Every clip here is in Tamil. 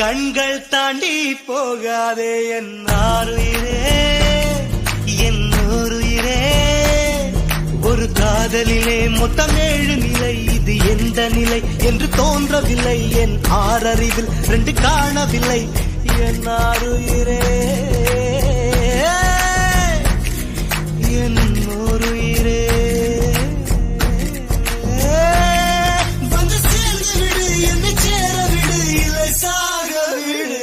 கண்கள் தாண்டி போகாதே என் ஆருயிரே என் ஓருயிரே. ஒரு காதலிலே மொத்தம் 7 நிலை, இது எந்த நிலை என்று தோன்றவில்லை. என் 6 அறிவில் 2 காணவில்லை என் ஆருயிரே என் ஓருயிரே. வந்து சேர்ந்து விடு, என்னை சேர விடு, இல்லை சாக விடு.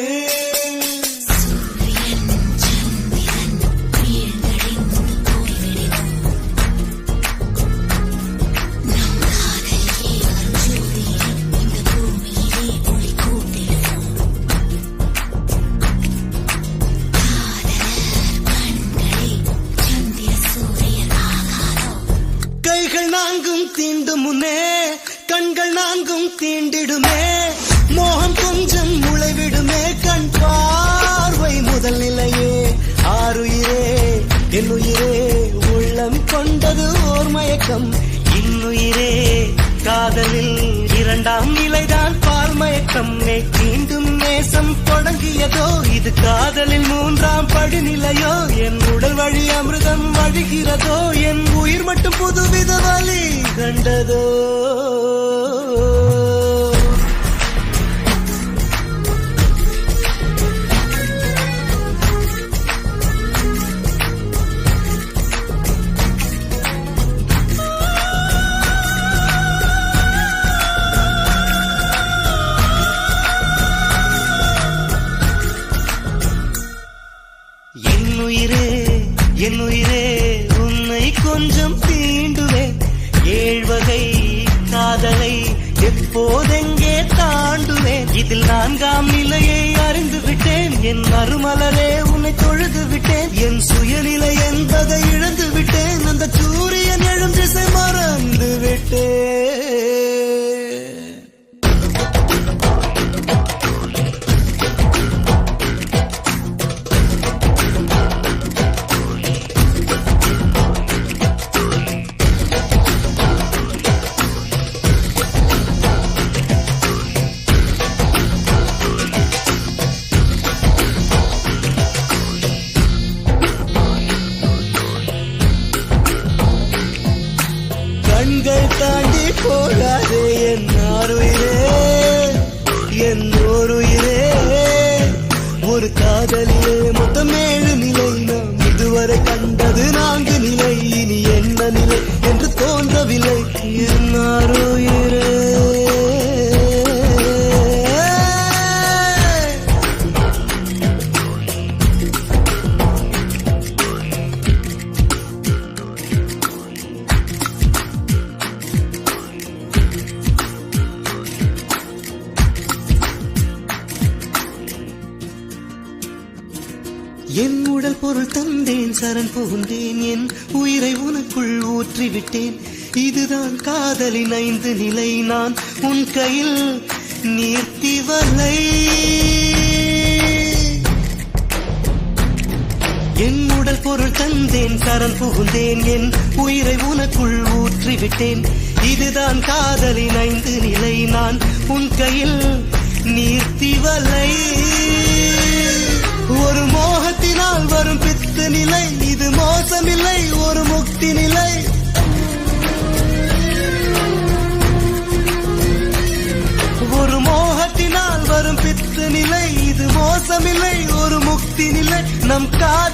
கைகள் நான்கும் தீண்டும் முன்னே கண்கள் நான்கும் தீண்டிடுமே. மோகம் கொஞ்சம் முளைவிடுமே கண் பார்வை முதல் நிலையே. ஆருயிரே என்னுயிரே உள்ளம் கொண்டது ஓர் மயக்கம். இன்னுயிரே காதலில் 2ஆம் நிலைதான் பால் மயக்கம். மீண்டும் நேசம் தொடங்கியதோ இது காதலில் 3ஆம் படிநிலையோ. என் உடல் வழி அமிர்தம் வழிகிறதோ, என் உயிர் மட்டும் புதுவித வழி கண்டதோ. என்னுயிரே என்னுயிரே உன்னை கொஞ்சம் தீண்டுவேன். 7 வகை காதலை எப்போதெங்கே தாண்டுவேன். இதில் 4ஆம் நிலையை அறிந்து விட்டேன். என் அருமலரே உன்னை தொழுது விட்டேன். என் சுயநிலை என்பதை இழந்து விட்டேன். அந்த சூரியன் எழும் திசை மறந்து விட்டேன். கண்கள் தாண்டி போகாதே என் ஆருயிரே என் ஓருயிரே. ஒரு காதலிலே மொத்தம் 7 நிலை, நாம் இதுவரை கண்டது 4 நிலை. இனி என்ன நிலை என்று தோன்றவில்லை என் ஆருயிரே. என் உடல் பொருள் தந்தேன், சரண் புகுந்தேன், என் உயிரை உனக்குள் ஊற்றிவிட்டேன். இதுதான் காதலின் 5 நிலை, நான் உன் கையில் நீர்த்தி வலை. என் உடல் பொருள் தந்தேன், சரண் புகுந்தேன், என் உயிரை உனக்குள் ஊற்றிவிட்டேன். இதுதான் காதலின் 5 நிலை, நான் உன் கையில் நீர்த்தி வலை. ஒரு மோகத்தினால் வரும் பித்து நிலை, இது மோசமில்லை, ஒரு முக்தி நிலை. ஒரு மோகத்தினால் வரும் பித்து நிலை, இது மோசமில்லை, ஒரு முக்தி நிலை. நம் காதல்